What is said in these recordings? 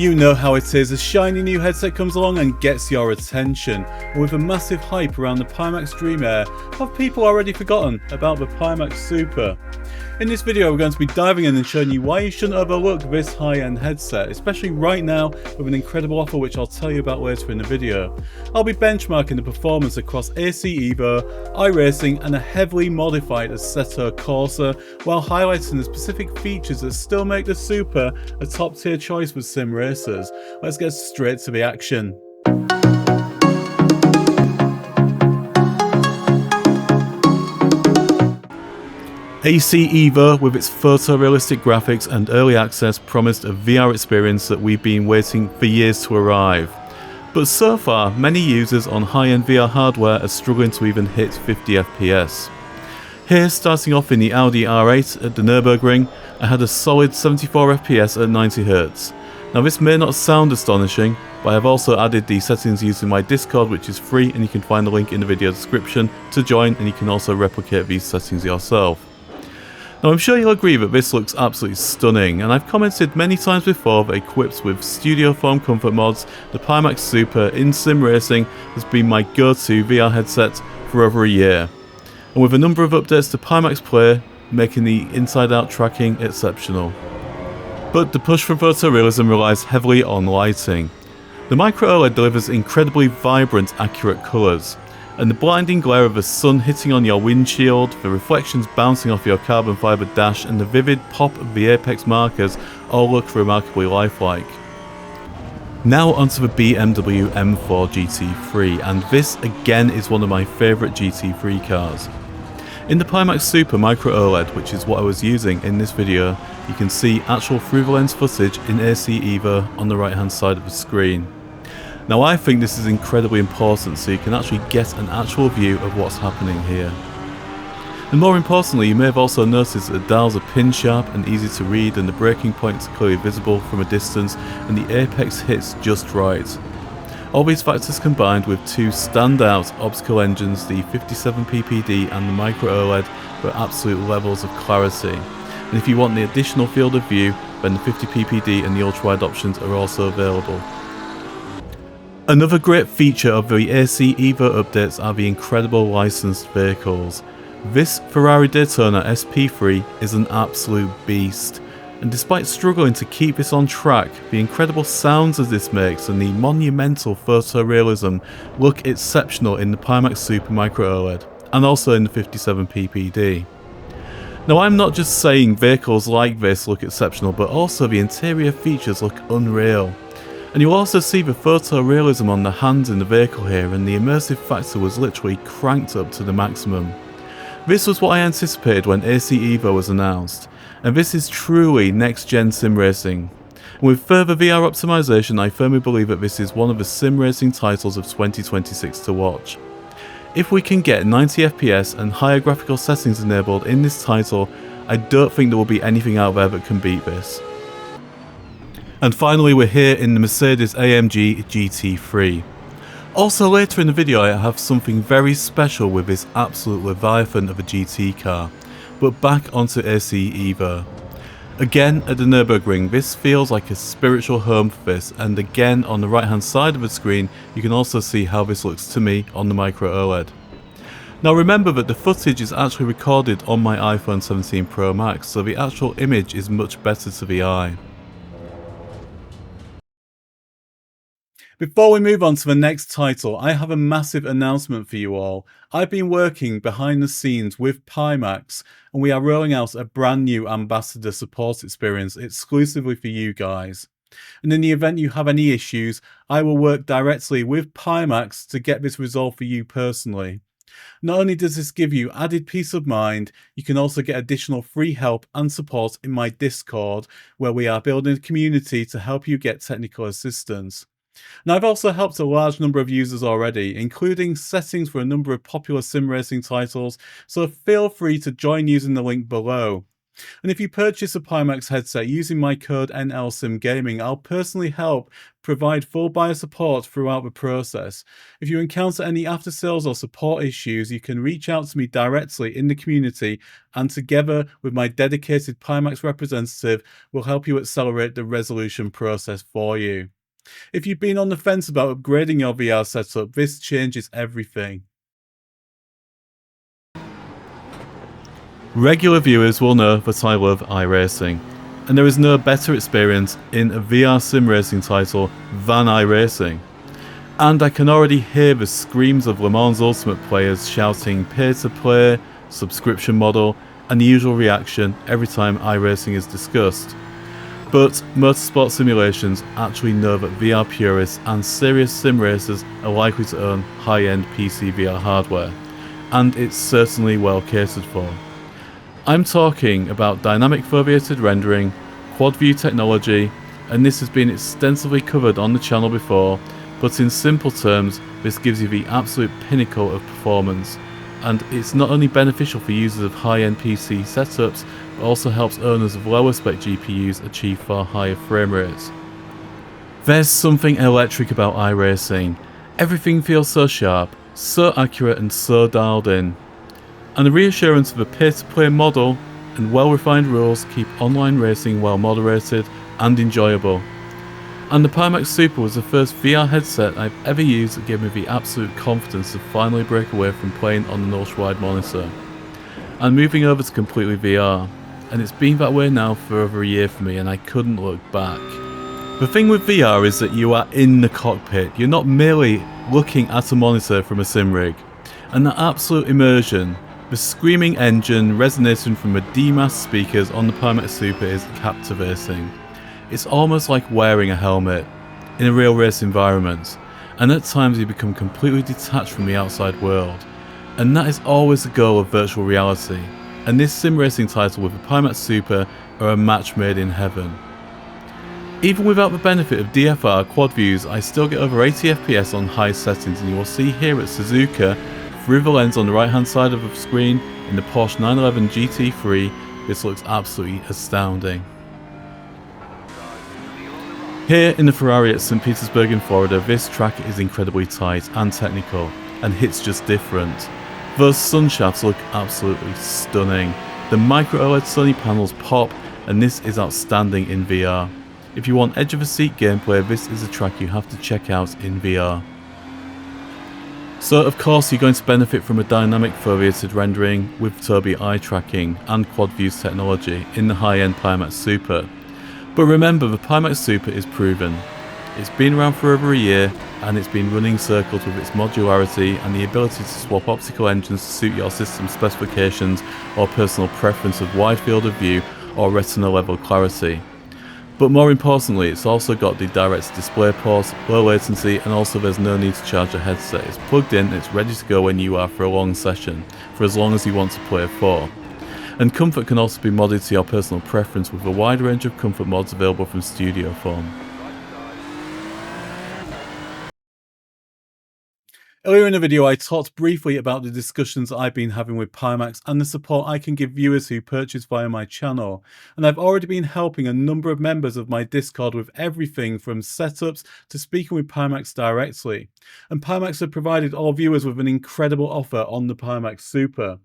You know how it is, a shiny new headset comes along and gets your attention. And with a massive hype around the Pimax Dream Air, have people already forgotten about the Pimax Super? In this video we're going to be diving in and showing you why you shouldn't overlook this high-end headset, especially right now with an incredible offer which I'll tell you about later in the video. I'll be benchmarking the performance across AC Evo, iRacing and a heavily modified Assetto Corsa, while highlighting the specific features that still make the Super a top tier choice with sim racers. Let's get straight to the action. AC Evo, with its photorealistic graphics and early access, promised a VR experience that we've been waiting for years to arrive. But so far, many users on high-end VR hardware are struggling to even hit 50 FPS. Here, starting off in the Audi R8 at the Nürburgring, I had a solid 74 FPS at 90Hz. Now this may not sound astonishing, but I have also added the settings using my Discord, which is free, and you can find the link in the video description to join, and you can also replicate these settings yourself. Now I'm sure you'll agree that this looks absolutely stunning, and I've commented many times before that equipped with studio foam comfort mods, the Pimax Super in sim racing has been my go-to VR headset for over a year. And with a number of updates to Pimax Play, making the inside-out tracking exceptional. But the push for photorealism relies heavily on lighting. The Micro OLED delivers incredibly vibrant, accurate colours, and the blinding glare of the sun hitting on your windshield, the reflections bouncing off your carbon fibre dash, and the vivid pop of the apex markers all look remarkably lifelike. Now onto the BMW M4 GT3, and this again is one of my favourite GT3 cars. In the Pimax Super Micro OLED, which is what I was using in this video, you can see actual through-the-lens footage in AC Evo on the right hand side of the screen. Now I think this is incredibly important so you can actually get an actual view of what's happening here. And more importantly, you may have also noticed that the dials are pin sharp and easy to read, and the braking points are clearly visible from a distance, and the apex hits just right. All these factors combined with two standout obstacle engines, the 57 ppd and the Micro OLED, were absolute levels of clarity. And if you want the additional field of view, then the 50 ppd and the ultra-wide options are also available. Another great feature of the AC Evo updates are the incredible licensed vehicles. This Ferrari Daytona SP3 is an absolute beast, and despite struggling to keep this on track, the incredible sounds as this makes and the monumental photorealism look exceptional in the Pimax Super Micro OLED, and also in the 57 ppd. Now I'm not just saying vehicles like this look exceptional, but also the interior features look unreal. And you'll also see the photorealism on the hands in the vehicle here, and the immersive factor was literally cranked up to the maximum. This was what I anticipated when AC Evo was announced, and this is truly next-gen sim racing. And with further VR optimization, I firmly believe that this is one of the sim racing titles of 2026 to watch. If we can get 90 FPS and higher graphical settings enabled in this title, I don't think there will be anything out there that can beat this. And finally, we're here in the Mercedes-AMG GT3. Also later in the video I have something very special with this absolute leviathan of a GT car. But back onto AC Evo. Again at the Nürburgring, this feels like a spiritual home for this, and again on the right hand side of the screen you can also see how this looks to me on the Micro OLED. Now remember that the footage is actually recorded on my iPhone 17 Pro Max, so the actual image is much better to the eye. Before we move on to the next title, I have a massive announcement for you all. I've been working behind the scenes with Pimax, and we are rolling out a brand new ambassador support experience exclusively for you guys. And in the event you have any issues, I will work directly with Pimax to get this resolved for you personally. Not only does this give you added peace of mind, you can also get additional free help and support in my Discord, where we are building a community to help you get technical assistance. Now I've also helped a large number of users already, including settings for a number of popular sim racing titles, so feel free to join using the link below. And if you purchase a Pimax headset using my code NLSimGaming, I'll personally help provide full buyer support throughout the process. If you encounter any after sales or support issues, you can reach out to me directly in the community, and together with my dedicated Pimax representative, we'll help you accelerate the resolution process for you. If you've been on the fence about upgrading your VR setup, this changes everything. Regular viewers will know that I love iRacing, and there is no better experience in a VR sim racing title than iRacing. And I can already hear the screams of Le Mans Ultimate players shouting pay to play, subscription model, and the usual reaction every time iRacing is discussed. But motorsport simulations actually know that VR purists and serious sim racers are likely to own high-end PC VR hardware, and it's certainly well catered for. I'm talking about dynamic foveated rendering, quad view technology, and this has been extensively covered on the channel before, but in simple terms, this gives you the absolute pinnacle of performance, and it's not only beneficial for users of high-end PC setups, but also helps owners of lower spec GPUs achieve far higher frame rates. There's something electric about iRacing. Everything feels so sharp, so accurate and so dialed in. And the reassurance of a pay-to-play model and well-refined rules keep online racing well moderated and enjoyable. And the Pimax Super was the first VR headset I've ever used that gave me the absolute confidence to finally break away from playing on an ultra-wide monitor and moving over to completely VR. And it's been that way now for over a year for me, and I couldn't look back. The thing with VR is that you are in the cockpit. You're not merely looking at a monitor from a sim rig. And that absolute immersion, the screaming engine resonating from the DMAS speakers on the Pimax Super, is captivating. It's almost like wearing a helmet in a real race environment, and at times you become completely detached from the outside world. And that is always the goal of virtual reality, and this sim racing title with the Pimax Super are a match made in heaven. Even without the benefit of DFR Quad Views, I still get over 80 FPS on high settings, and you will see here at Suzuka, through the lens on the right hand side of the screen in the Porsche 911 GT3, this looks absolutely astounding. Here in the Ferrari at St. Petersburg in Florida, this track is incredibly tight and technical, and hits just different. Those sun shafts look absolutely stunning. The Micro OLED Sony panels pop, and this is outstanding in VR. If you want edge of a seat gameplay, this is a track you have to check out in VR. So of course you're going to benefit from a dynamic foveated rendering with Tobii eye tracking and quad views technology in the high-end Pimax Super. But remember, the Pimax Super is proven. It's been around for over a year, and it's been running circles with its modularity and the ability to swap optical engines to suit your system specifications or personal preference of wide field of view or retina level clarity. But more importantly, it's also got the direct display ports, low latency, and also there's no need to charge a headset. It's plugged in and it's ready to go when you are for a long session, for as long as you want to play for. And comfort can also be modded to your personal preference with a wide range of comfort mods available from Studio Form. Earlier in the video, I talked briefly about the discussions I've been having with Pimax and the support I can give viewers who purchase via my channel. And I've already been helping a number of members of my Discord with everything from setups to speaking with Pimax directly. And Pimax have provided all viewers with an incredible offer on the Pimax Super.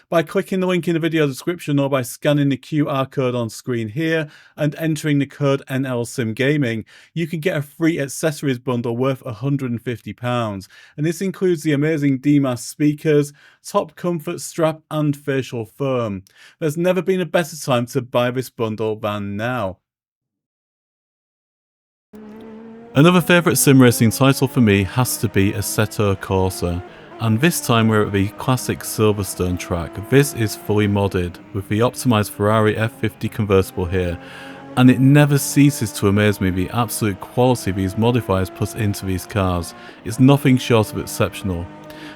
By clicking the link in the video description or by scanning the QR code on screen here and entering the code NLSimGaming, you can get a free accessories bundle worth £150. And this includes the amazing DMAS speakers, top comfort strap and facial foam. There's never been a better time to buy this bundle than now. Another favourite sim racing title for me has to be Assetto Corsa. And this time we're at the classic Silverstone track. This is fully modded with the optimised Ferrari F50 convertible here, and it never ceases to amaze me the absolute quality these modifiers put into these cars. It's nothing short of exceptional,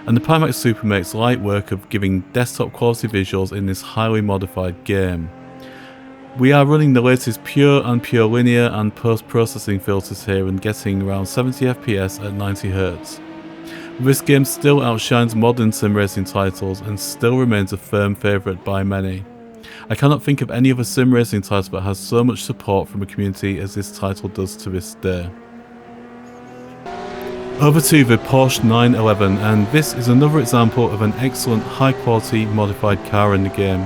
and the Pimax Super makes light work of giving desktop quality visuals in this highly modified game. We are running the latest pure and pure linear and post-processing filters here and getting around 70 FPS at 90Hz. This game still outshines modern sim racing titles and still remains a firm favourite by many. I cannot think of any other sim racing title that has so much support from a community as this title does to this day. Over to the Porsche 911, and this is another example of an excellent high quality modified car in the game.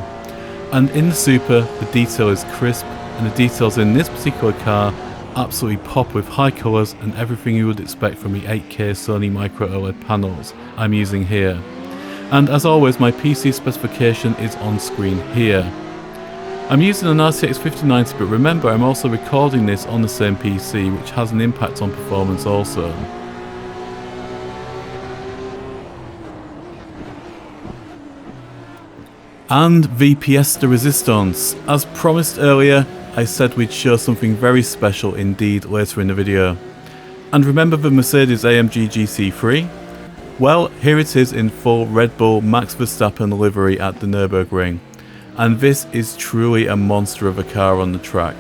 And in the Super, the detail is crisp, and the details in this particular car absolutely pop with high colours and everything you would expect from the 8K Sony Micro OLED panels I'm using here. And as always, my PC specification is on screen here. I'm using an RTX 5090, but remember I'm also recording this on the same PC, which has an impact on performance also. And the pièce de résistance. As promised earlier, I said we'd show something very special indeed later in the video. And remember the Mercedes AMG GT3? Well, here it is in full Red Bull Max Verstappen livery at the Nürburgring. And this is truly a monster of a car on the track.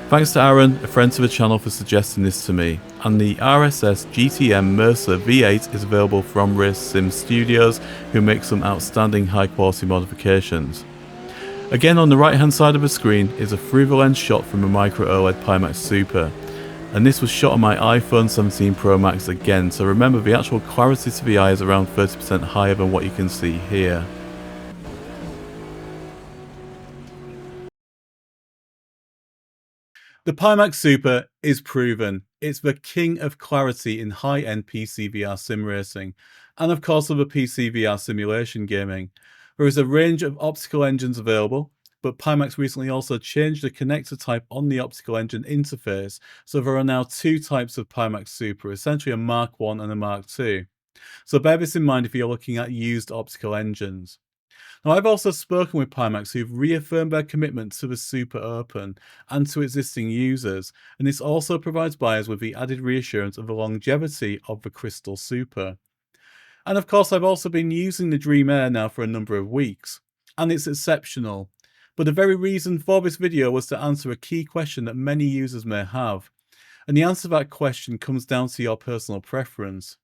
Thanks to Aaron, a friend to the channel, for suggesting this to me, and the RSS GTM Mercer V8 is available from Race Sim Studios, who make some outstanding high quality modifications. Again, on the right hand side of the screen is a through the lens shot from a Micro OLED Pimax Super, and this was shot on my iPhone 17 Pro Max again, so remember the actual clarity to the eye is around 30% higher than what you can see here. The Pimax Super is proven. It's the king of clarity in high-end PC VR sim racing, and of course other PC VR simulation gaming. There is a range of optical engines available, but Pimax recently also changed the connector type on the optical engine interface, so there are now two types of Pimax Super, essentially a Mark 1 and a Mark 2. So bear this in mind if you're looking at used optical engines. Now, I've also spoken with Pimax who've reaffirmed their commitment to the Super Open and to existing users, and this also provides buyers with the added reassurance of the longevity of the Crystal Super. And of course, I've also been using the Dream Air now for a number of weeks, and it's exceptional. But the very reason for this video was to answer a key question that many users may have, and the answer to that question comes down to your personal preference.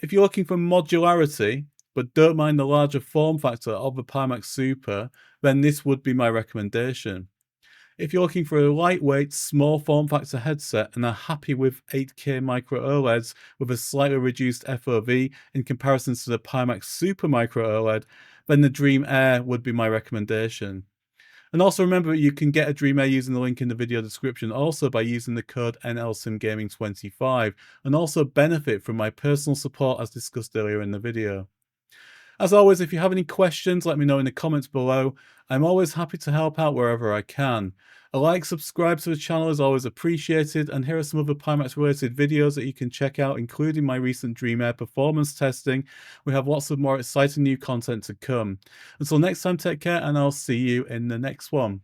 If you're looking for modularity, but don't mind the larger form factor of the Pimax Super, then this would be my recommendation. If you're looking for a lightweight, small form factor headset and are happy with 8K Micro OLEDs with a slightly reduced FOV in comparison to the Pimax Super Micro OLED, then the Dream Air would be my recommendation. And also remember, you can get a Dream Air using the link in the video description, also by using the code NLSimGaming25, and also benefit from my personal support as discussed earlier in the video. As always, if you have any questions, let me know in the comments below. I'm always happy to help out wherever I can. A like, subscribe to the channel is always appreciated, and here are some other Pimax related videos that you can check out, including my recent Dream Air performance testing. We have lots of more exciting new content to come. Until next time, take care, and I'll see you in the next one.